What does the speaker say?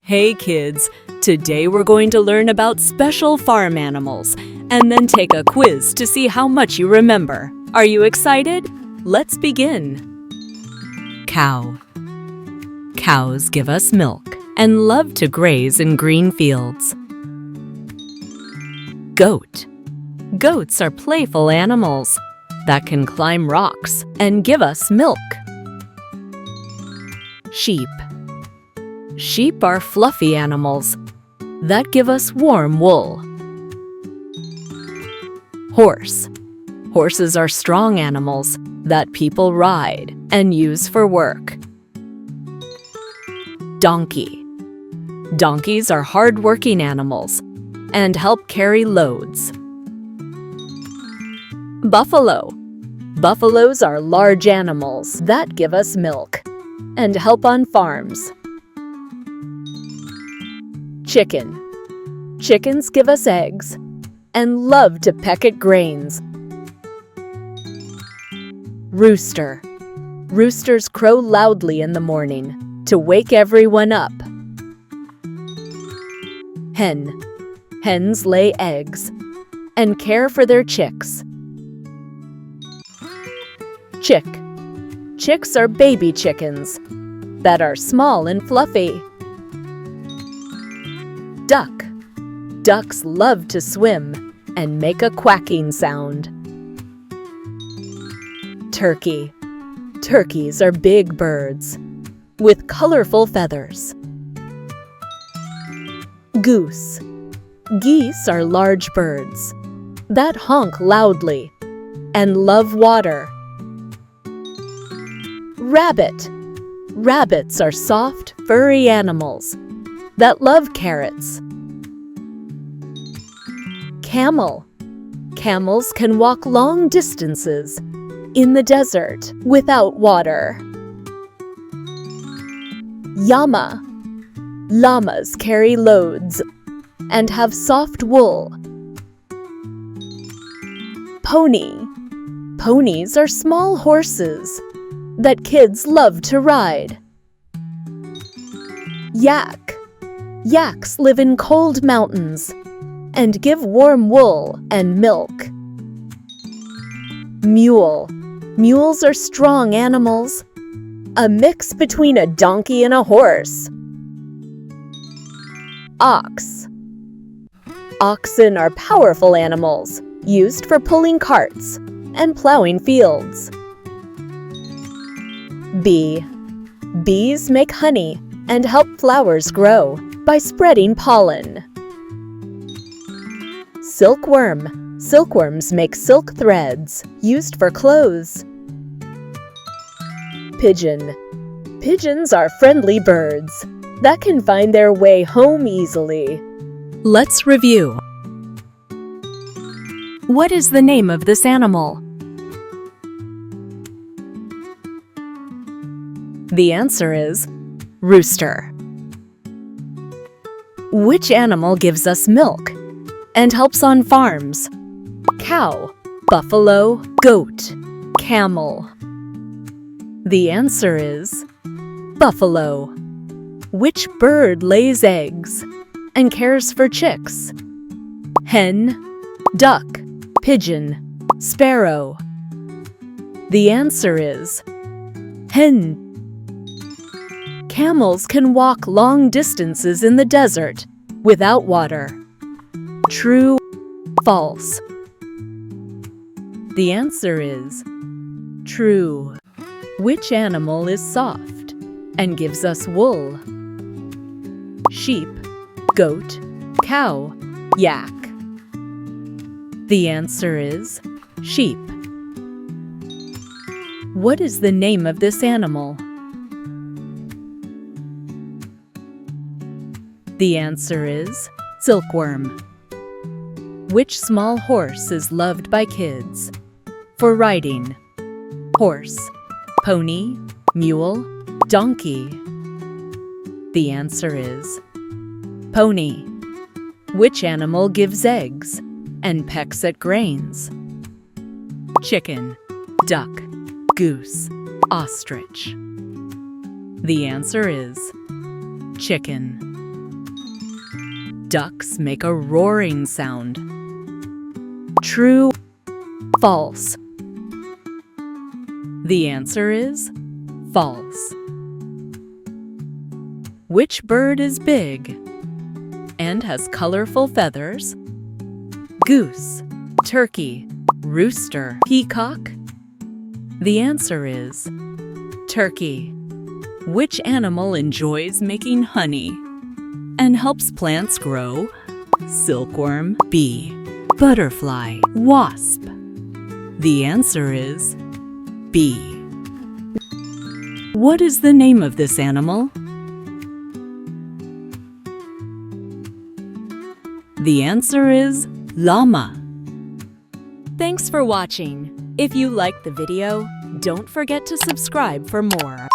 Hey kids, today we're going to learn about special farm animals and then take a quiz to see how much you remember. Are you excited? Let's begin. Cow. Cows give us milk and love to graze in green fields. Goat. Goats are playful animals that can climb rocks and give us milk. Sheep. Sheep are fluffy animals that give us warm wool. Horse. Horses are strong animals that people ride and use for work. Donkey. Donkeys are hard-working animals and help carry loads. Buffalo. Buffaloes are large animals that give us milk and help on farms. Chicken. Chickens give us eggs and love to peck at grains. Rooster. Roosters crow loudly in the morning to wake everyone up. Hen. Hens lay eggs and care for their chicks. Chick. Chicks are baby chickens that are small and fluffy. Duck. Ducks love to swim and make a quacking sound. Turkey. Turkeys are big birds with colorful feathers. Goose. Geese are large birds that honk loudly and love water. Rabbit. Rabbits are soft, furry animals that love carrots. Camel. Camels can walk long distances in the desert without water. Llama. Llamas carry loads and have soft wool. Pony. Ponies are small horses that kids love to ride. Yak. Yaks live in cold mountains and give warm wool and milk. Mule. Mules are strong animals, a mix between a donkey and a horse. Ox. Oxen are powerful animals used for pulling carts and plowing fields. Bee. Bees make honey and help flowers grow by spreading pollen. Silkworm. Silkworms make silk threads used for clothes. Pigeon. Pigeons are friendly birds that can find their way home easily. Let's review. What is the name of this animal? The answer is Rooster. Which animal gives us milk and helps on farms? Cow, buffalo, goat, camel. The answer is buffalo. Which bird lays eggs and cares for chicks? Hen, duck, pigeon, sparrow. The answer is hen. Camels can walk long distances in the desert without water. True, false? The answer is true. Which animal is soft and gives us wool? Sheep, goat, cow, yak. The answer is sheep. What is the name of this animal? The answer is Silkworm. Which small horse is loved by kids for riding? Horse, pony, mule, donkey. The answer is pony. Which animal gives eggs and pecks at grains? Chicken, duck, goose, ostrich. The answer is chicken. Ducks make a roaring sound. True, false? The answer is false. Which bird is big and has colorful feathers? Goose, turkey, rooster, peacock? The answer is turkey. Which animal enjoys making honey and helps plants grow? Silkworm, bee, butterfly, wasp. The answer is bee. What is the name of this animal? The answer is llama. Thanks for watching. If you liked the video, don't forget to subscribe for more.